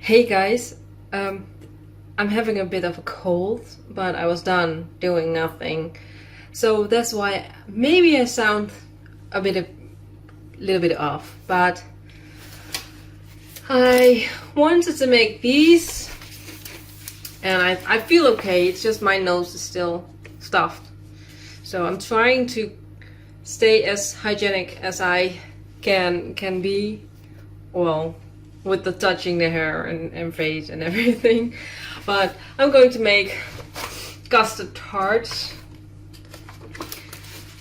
Hey guys, I'm having a bit of a cold, but I was done doing nothing. So that's why maybe I sound a little bit off, but I wanted to make these and I feel okay. It's just my nose is still stuffed. So I'm trying to stay as hygienic as I can be. Well, with the touching the hair and face and everything. But I'm going to make custard tarts.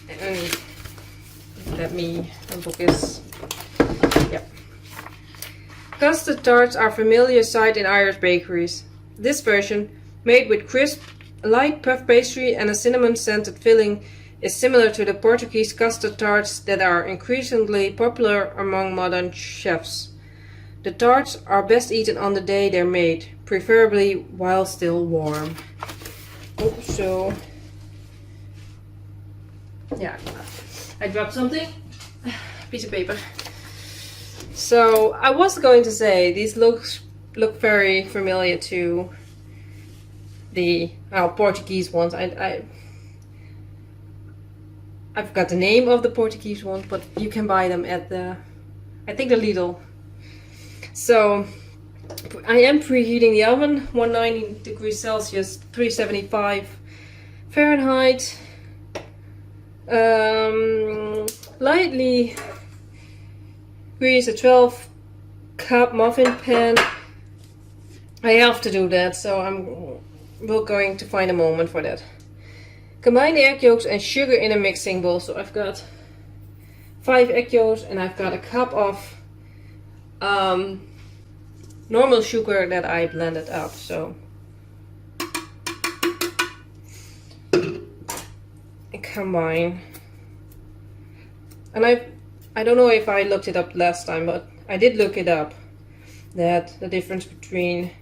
And the book is, yep. Custard tarts are a familiar sight in Irish bakeries. This version, made with crisp, light puff pastry and a cinnamon-scented filling, is similar to the Portuguese custard tarts that are increasingly popular among modern chefs. The tarts are best eaten on the day they're made, preferably while still warm. Oh, so yeah, I dropped something. Piece of paper. So I was going to say these look very familiar to the Portuguese ones. I forgot the name of the Portuguese ones, but you can buy them at I think the Lidl. So I am preheating the oven, 190 degrees Celsius, 375 Fahrenheit. Lightly grease a 12 cup muffin pan. I have to do that, so we're going to find a moment for that. Combine the egg yolks and sugar in a mixing bowl. So I've got 5 egg yolks and I've got a cup of normal sugar that I blended up. So and combine. And I don't know if I looked it up last time, but I did look it up. That the difference between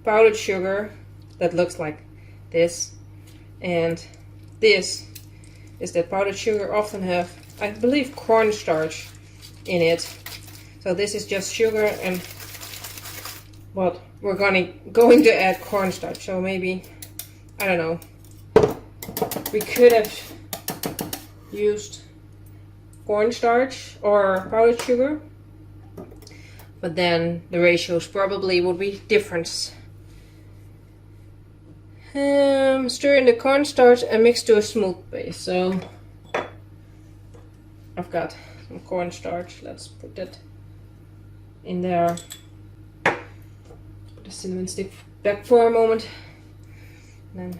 powdered sugar that looks like this and this is that powdered sugar often have, I believe, cornstarch in it. So this is just sugar, and what we're going to add cornstarch. So maybe, I don't know, we could have used cornstarch or powdered sugar, but then the ratios probably would be different. Stir in the cornstarch and mix to a smooth paste. So I've got some cornstarch. Let's put that in there. Put the cinnamon stick back for a moment. And then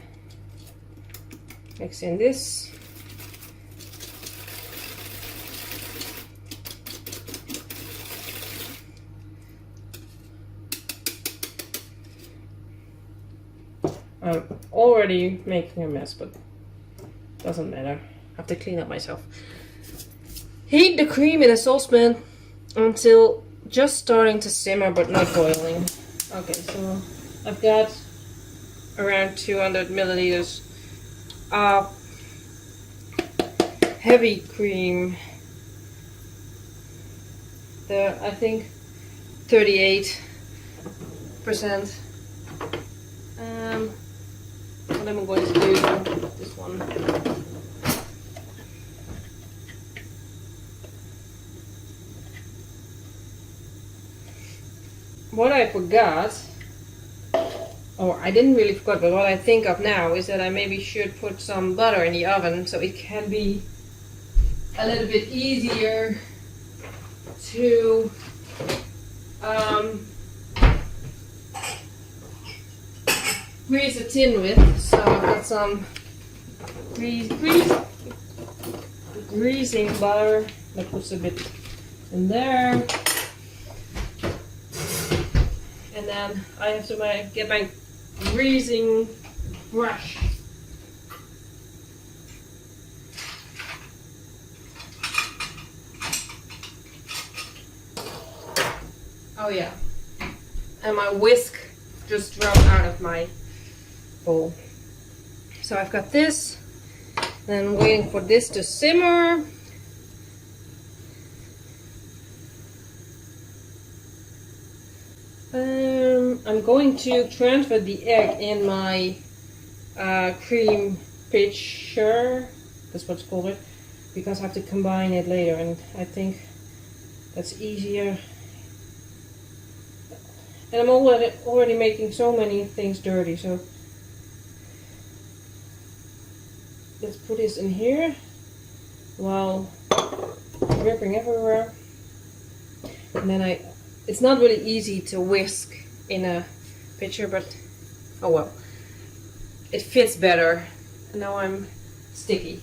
mix in this. I'm already making a mess, but doesn't matter. I have to clean up myself. Heat the cream in a saucepan until just starting to simmer but not boiling. Okay, so I've got around 200 milliliters of heavy cream. I think 38%. What am I going to do? This one. What I forgot, or I didn't really forget, but what I think of now is that I maybe should put some butter in the oven so it can be a little bit easier to grease a tin with. So I've got some greasing butter. That puts a bit in there, and then I have to get my greasing brush. Oh yeah, and my whisk just dropped out of my bowl. So I've got this, then waiting for this to simmer. I'm going to transfer the egg in my cream pitcher, that's what's called it, because I have to combine it later, and I think that's easier. And I'm already making so many things dirty, so let's put this in here while dripping everywhere. And then it's not really easy to whisk in a pitcher, but oh well, it fits better. And now I'm sticky.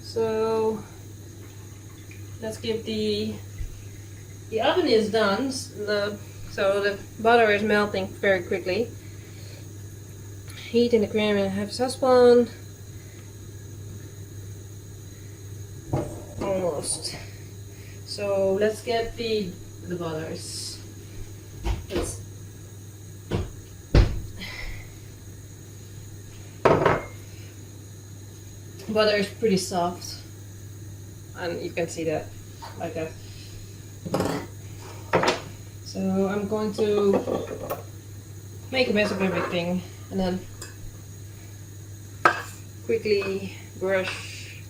So let's give the oven is done, so the butter is melting very quickly. Heat in the cream and have a saucepan. Almost. So let's get the butters. Butter is pretty soft, and you can see that like that. So I'm going to make a mess of everything and then quickly brush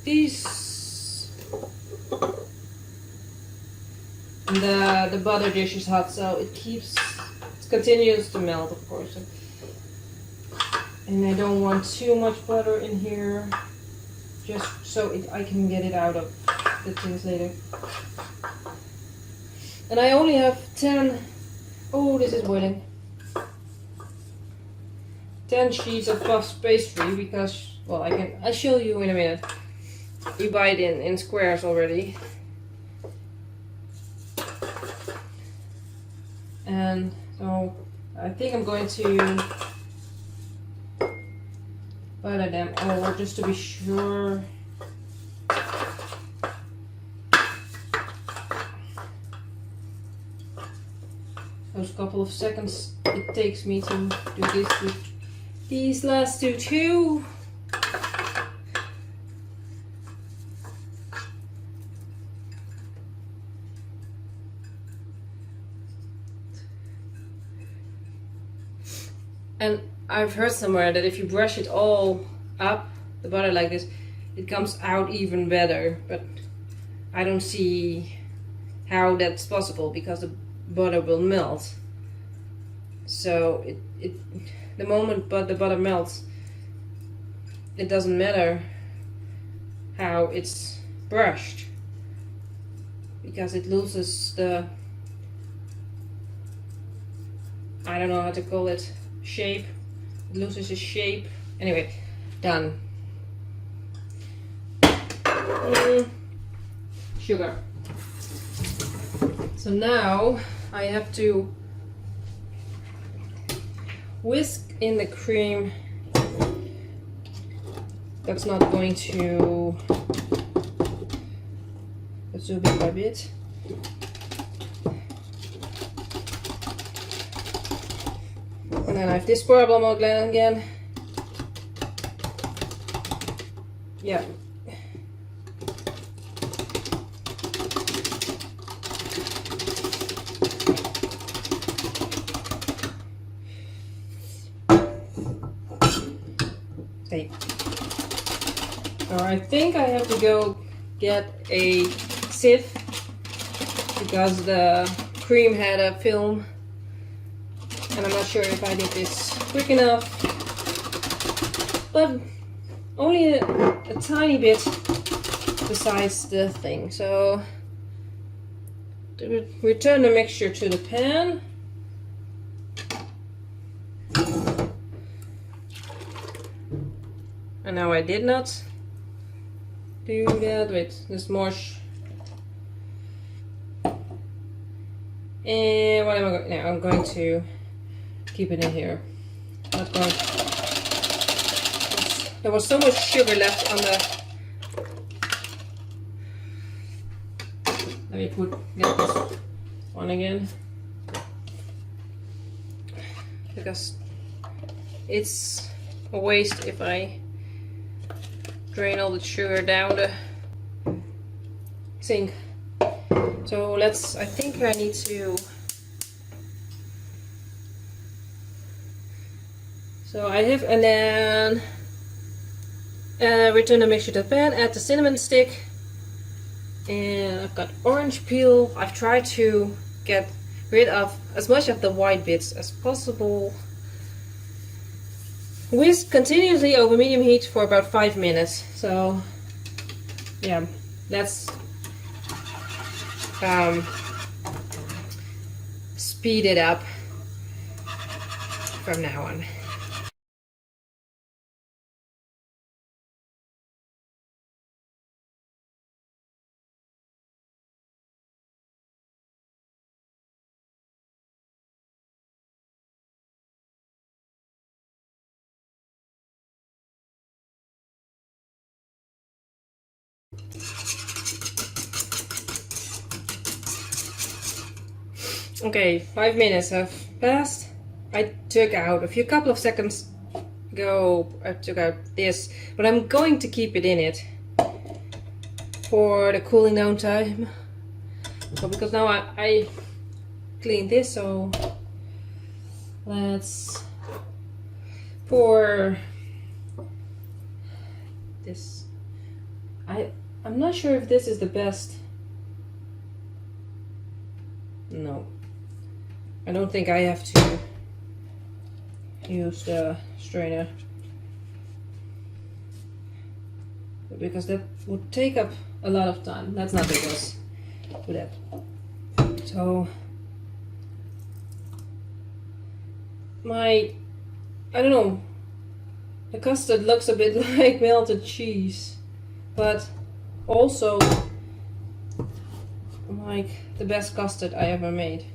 these. And the butter dish is hot, so it continues to melt, of course. And I don't want too much butter in here, just so I can get it out of the things later. And I only have 10, oh this is boiling, 10 sheets of puff pastry because, well, I'll show you in a minute. You buy it in squares already. And so I think I'm going to butter them all just to be sure. Those couple of seconds it takes me to do this with these last two too. And I've heard somewhere that if you brush it all up, the butter like this, it comes out even better, but I don't see how that's possible because the butter will melt. So the moment the butter melts, it doesn't matter how it's brushed because it loses the, I don't know how to call it, shape. It loses its shape. Anyway, done. Sugar. So now I have to whisk in the cream. That's not going to, let's do bit by bit. And then I have this problem again. Yeah. Okay. Now I think I have to go get a sieve because the cream had a film. And I'm not sure if I did this quick enough, but only a tiny bit besides the thing. So return the mixture to the pan. And now I did not do that with the smush. And what am I going? Now I'm going to keep it in here. Not going. There was so much sugar left on the. Let me get this one again, because it's a waste if I drain all the sugar down sink. So I think I need to. So I have, and then return the mixture to the pan, add the cinnamon stick, and I've got orange peel. I've tried to get rid of as much of the white bits as possible. Whisk continuously over medium heat for about 5 minutes. So yeah, let's speed it up from now on. Okay, 5 minutes have passed. I took out a couple of seconds ago. I took out this, but I'm going to keep it in it for the cooling down time. So because now I cleaned this, so let's pour this. I'm not sure if this is the best. No, I don't think I have to use the strainer because that would take up a lot of time. Let's not do this. Do that. So I don't know, the custard looks a bit like melted cheese, but also like the best custard I ever made.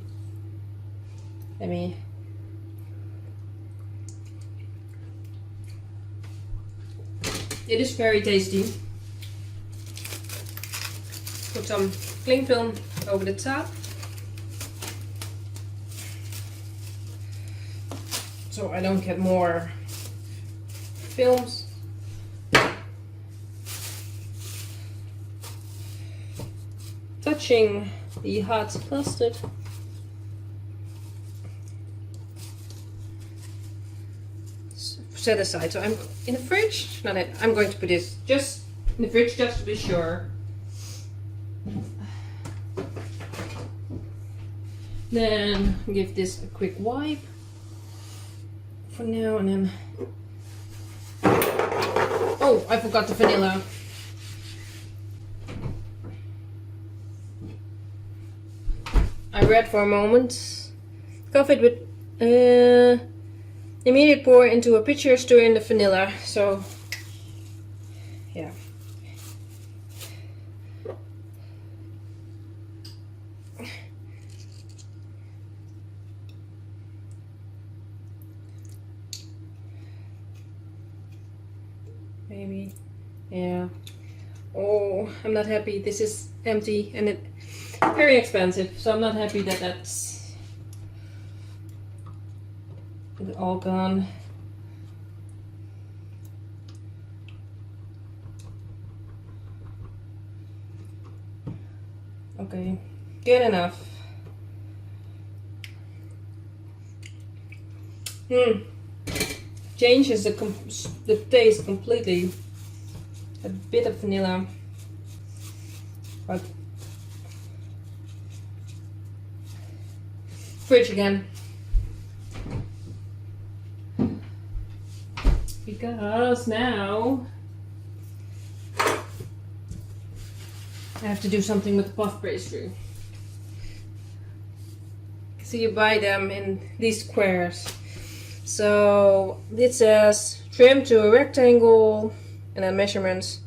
It is very tasty. Put some cling film over the top, so I don't get more films. Touching the hot custard. Set aside. So I'm in the fridge. Not it. I'm going to put this just in the fridge just to be sure. Then give this a quick wipe for now, and then oh, I forgot the vanilla. I read for a moment. Cover it with immediate pour into a pitcher, stir in the vanilla. So yeah. Maybe. Yeah. Oh, I'm not happy. This is empty and it very expensive, so I'm not happy that that's all gone. Okay, good enough. Changes the taste completely. A bit of vanilla, but fridge again, because now I have to do something with the puff pastry. So you buy them in these squares. So it says trim to a rectangle, and then measurements.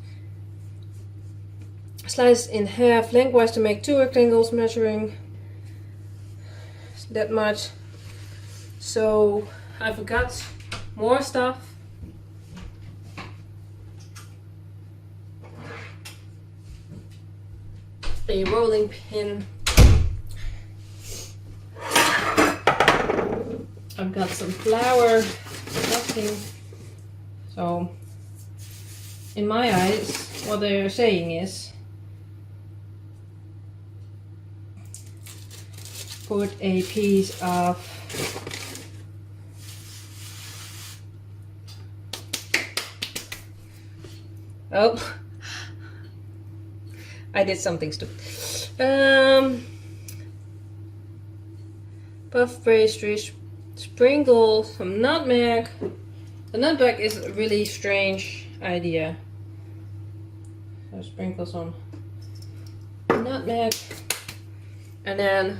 Slice in half lengthwise to make 2 rectangles measuring that much. So I forgot more stuff. A rolling pin. I've got some flour frosting. So in my eyes, what they are saying is put a piece of oh, I did something stupid. Puff pastry, sprinkle some nutmeg. The nutmeg is a really strange idea. So sprinkle some nutmeg, and then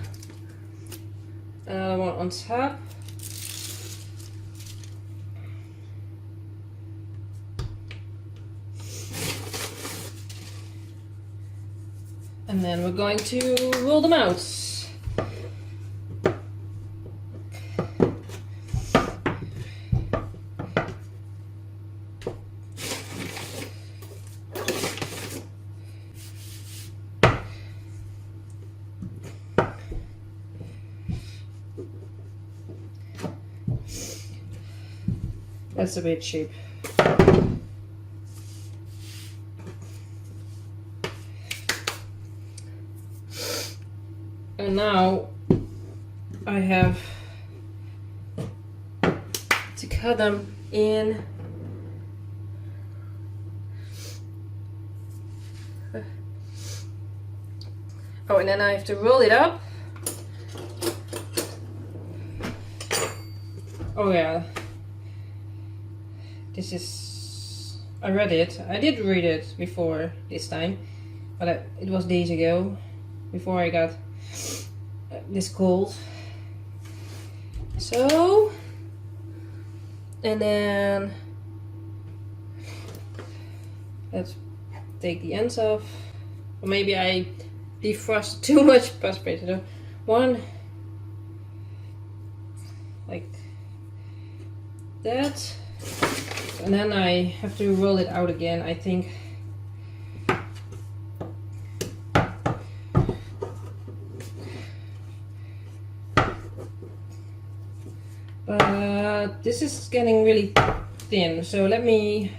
another one on top. And then we're going to roll them out. That's a bit cheap. And now I have to cut them in oh, and then I have to roll it up. Oh yeah, this is, I read it. I did read it before this time, but it was days ago, before I got this cold. So, and then let's take the ends off. Or maybe I defrost too much pastry. So one like that, and then I have to roll it out again, I think. But this is getting really thin, so let me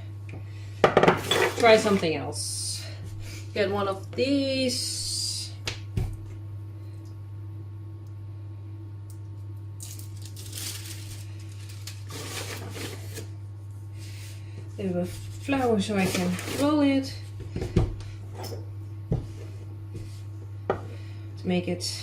try something else. Get one of these. A bit of flour so I can roll it. To make it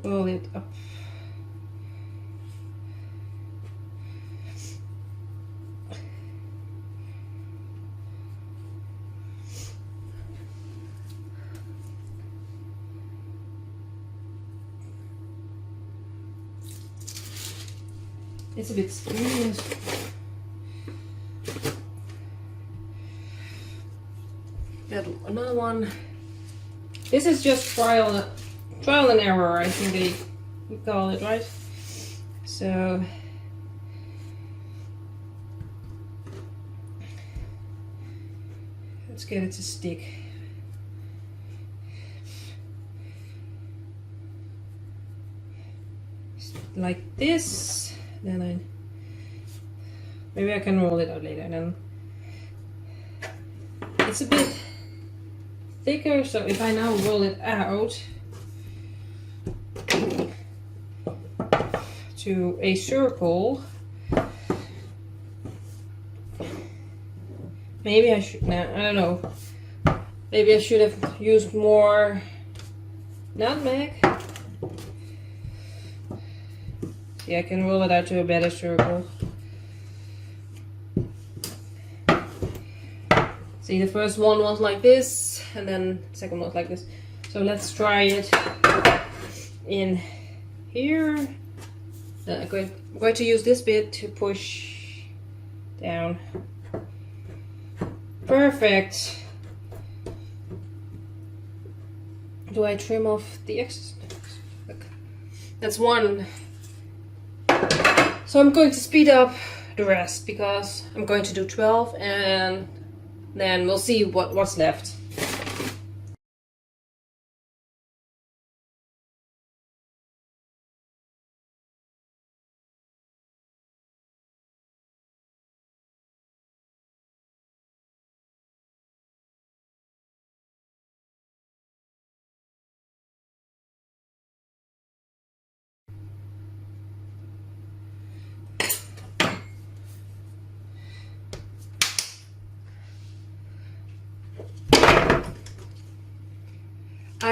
roll it up. It's a bit smooth. Get another one. This is just trial and error, I think we call it, right? So let's get it to stick. Like this, then maybe I can roll it out later. And then it's a bit thicker, so if I now roll it out to a circle, maybe I should, I don't know, maybe I should have used more nutmeg. See, I can roll it out to a better circle. See, the first one was like this, and then the second one was like this. So let's try it in here. I'm going to use this bit to push down. Perfect. Do I trim off the excess? Look. That's one. So I'm going to speed up the rest because I'm going to do 12 and then we'll see what's left.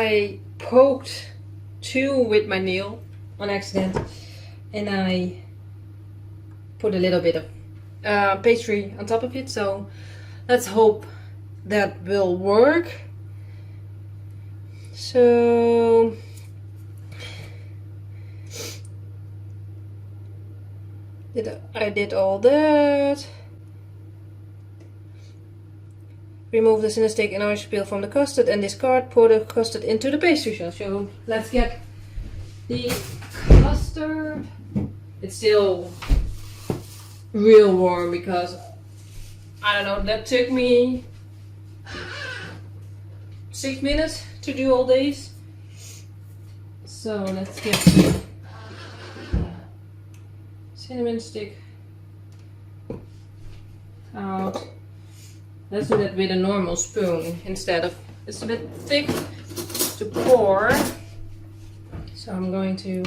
I poked 2 with my nail on accident, and I put a little bit of pastry on top of it, so let's hope that will work. So I did all that. Remove the cinnamon stick and orange peel from the custard and discard. Pour the custard into the pastry shell. So let's get the custard. It's still real warm because I don't know, that took me 6 minutes to do all these. So let's get cinnamon stick out. Let's do that with a normal spoon instead of, it's a bit thick to pour. So I'm going to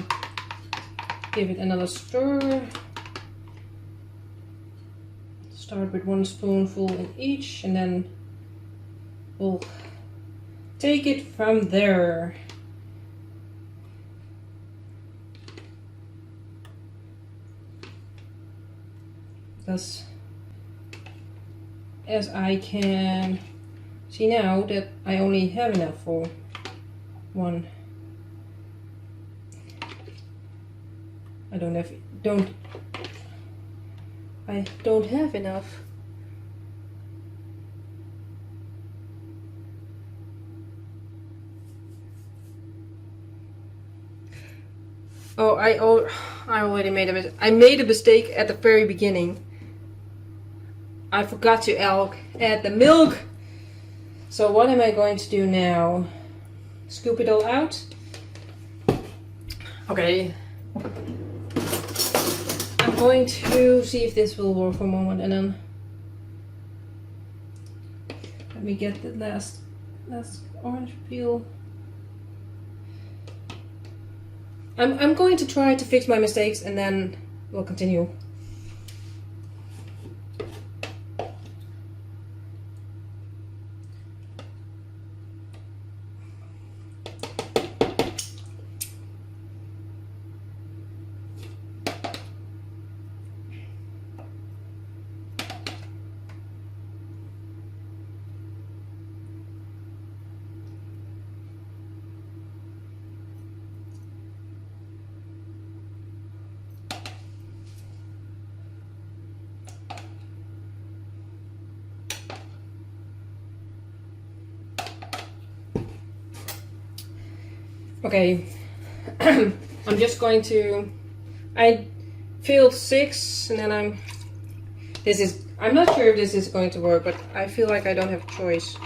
give it another stir. Start with 1 spoonful in each, and then we'll take it from there. Because as I can see now that I only have enough for 1. I don't have enough. Oh, I already made a mistake. I made a mistake at the very beginning. I forgot to add the milk. So what am I going to do now? Scoop it all out. Okay. I'm going to see if this will work for a moment, and then let me get the last orange peel. I'm going to try to fix my mistakes, and then we'll continue. Okay, I'm just going to, I feel 6, and then I'm not sure if this is going to work, but I feel like I don't have a choice.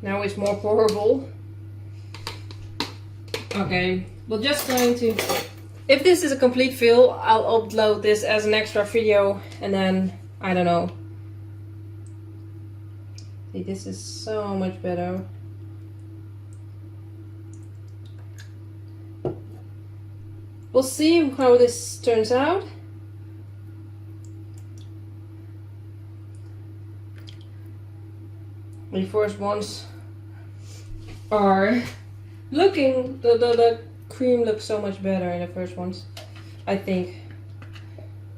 Now it's more pourable. Okay, we're just going to, if this is a complete fail, I'll upload this as an extra video, and then, I don't know. See, this is so much better. We'll see how this turns out. The first ones are looking, the cream looks so much better in the first ones, I think.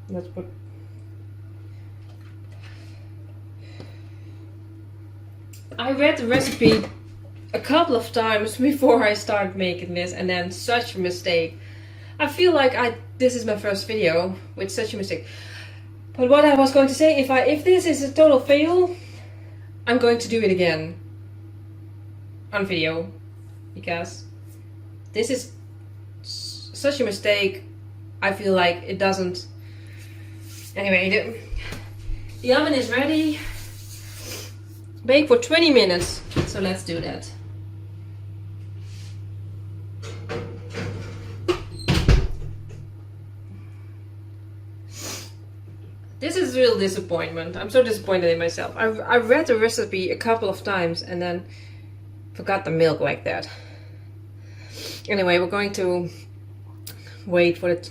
Let's put, I read the recipe a couple of times before I started making this, and then such a mistake. I feel like this is my first video with such a mistake. But what I was going to say, if this is a total fail, I'm going to do it again on video. Because this is such a mistake. I feel like it doesn't. Anyway, the oven is ready. Bake for 20 minutes. So let's do that. This is a real disappointment. I'm so disappointed in myself. I read the recipe a couple of times, and then forgot the milk like that. Anyway, we're going to wait for the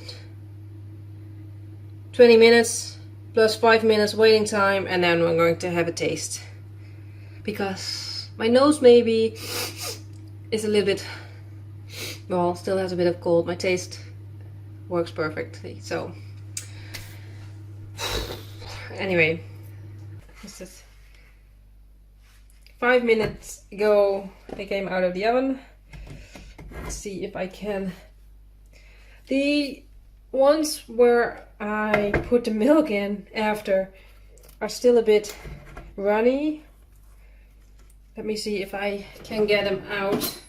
20 minutes plus 5 minutes waiting time, and then we're going to have a taste. Because my nose maybe is a little bit, well, still has a bit of cold. My taste works perfectly, so anyway, this is 5 minutes ago they came out of the oven. Let's see if I can. The ones where I put the milk in after are still a bit runny. Let me see if I can get them out.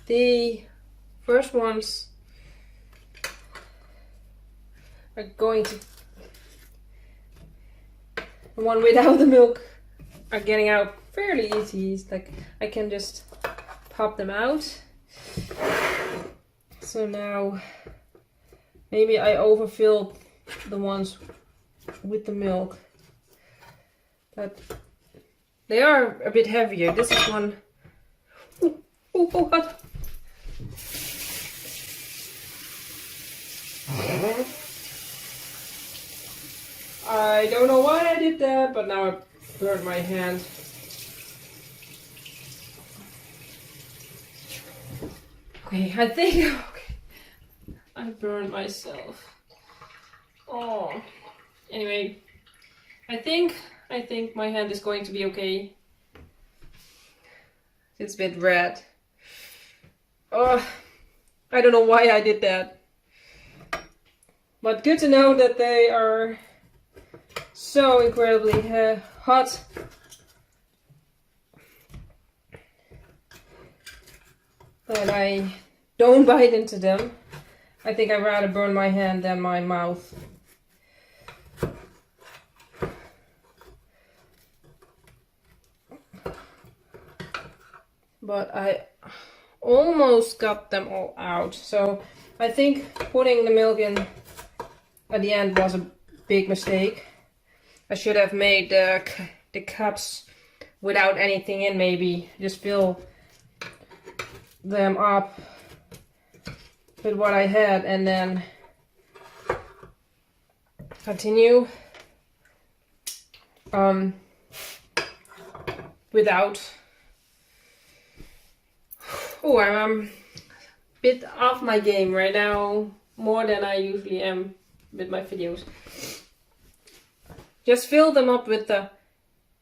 The first ones are going to, the one without the milk are getting out fairly easy. It's like I can just pop them out. So now maybe I overfilled the ones with the milk, but they are a bit heavier. This is one. Oh God. I don't know why I did that, but now I burned my hand. Okay, I think I burned myself. Oh. Anyway, I think my hand is going to be okay. It's a bit red. Oh, I don't know why I did that. But good to know that they are so incredibly hot. That I don't bite into them. I think I'd rather burn my hand than my mouth. But I almost got them all out. So I think putting the milk in at the end was a big mistake. I should have made the cups without anything in, maybe. Just fill them up with what I had and then continue without. Oh, I'm a bit off my game right now, more than I usually am with my videos. Just fill them up with the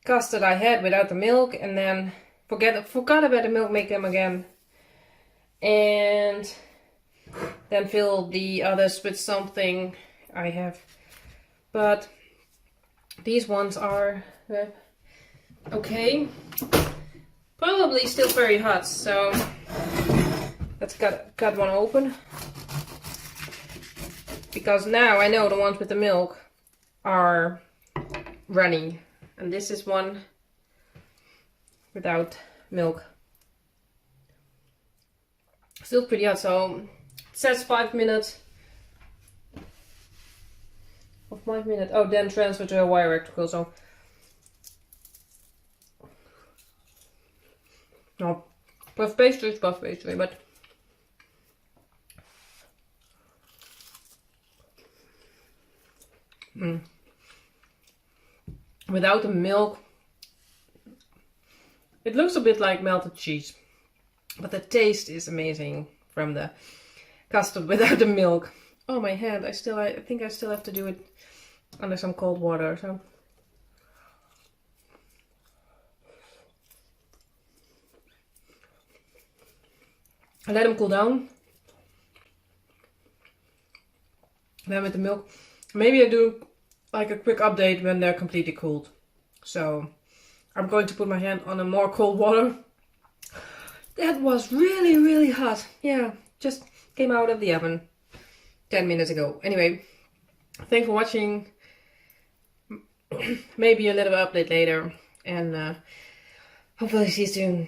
custard I had without the milk, and then forgot about the milk, make them again. And then fill the others with something I have. But these ones are okay. Probably still very hot, so let's cut one open. Because now I know the ones with the milk are runny. And this is one without milk. Still pretty hot, so it says 5 minutes. Of 5 minutes. Oh, then transfer to a wire recticle, so. No, puff pastry is puff pastry, but. Without the milk, it looks a bit like melted cheese, but the taste is amazing from the custard without the milk. Oh, my hand! I think I still have to do it under some cold water. So I let them cool down. Then with the milk, maybe I do like a quick update when they're completely cooled. So I'm going to put my hand on a more cold water. That was really, really hot. Yeah, just came out of the oven 10 minutes ago. Anyway, thanks for watching. Maybe a little update later. And hopefully see you soon.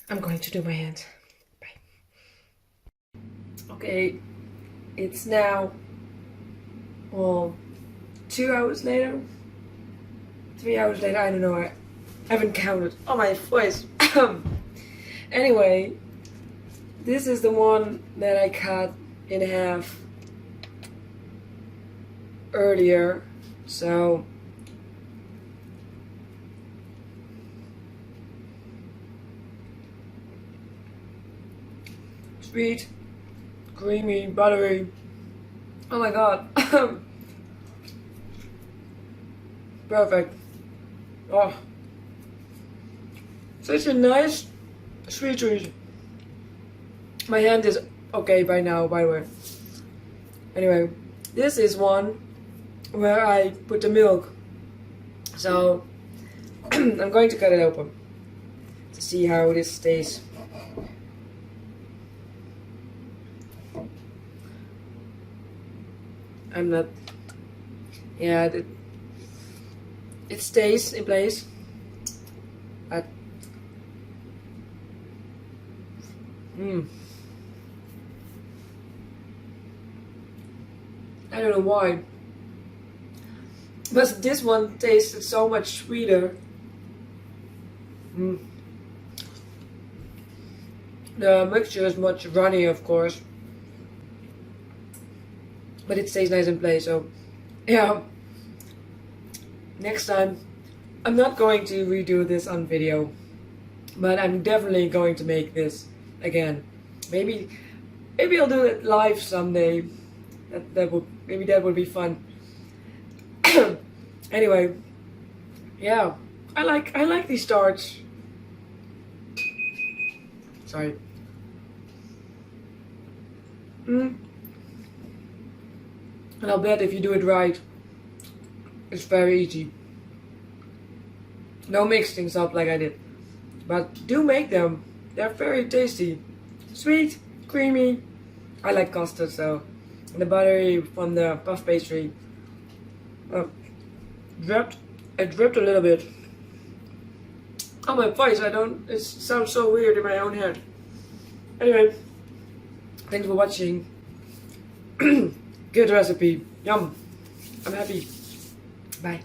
I'm going to do my hands. Bye. Okay, it's now, well, 2 hours later. 3 hours later, I don't know, I haven't counted. Oh, my voice. Anyway, this is the one that I cut in half earlier, so sweet, creamy, buttery. Oh my god. Perfect. Oh, such a nice sweet treat. My hand is okay by now, by the way. Anyway, this is one where I put the milk. So I'm going to cut it open to see how this tastes. I'm not. Yeah, it stays in place. But I don't know why, but this one tasted so much sweeter. The mixture is much runnier, of course, but it stays nice in place. So yeah, next time I'm not going to redo this on video, but I'm definitely going to make this again. Maybe I'll do it live someday. Maybe that would be fun. Anyway, yeah, I like these tarts. Sorry. And I'll bet if you do it right, it's very easy. No mix things up like I did. But do make them. They're very tasty. Sweet, creamy. I like custard, so. And the buttery from the puff pastry. It dripped a little bit. Oh, my voice, it sounds so weird in my own head. Anyway, thanks for watching. Good recipe. Yum. I'm happy. Bye.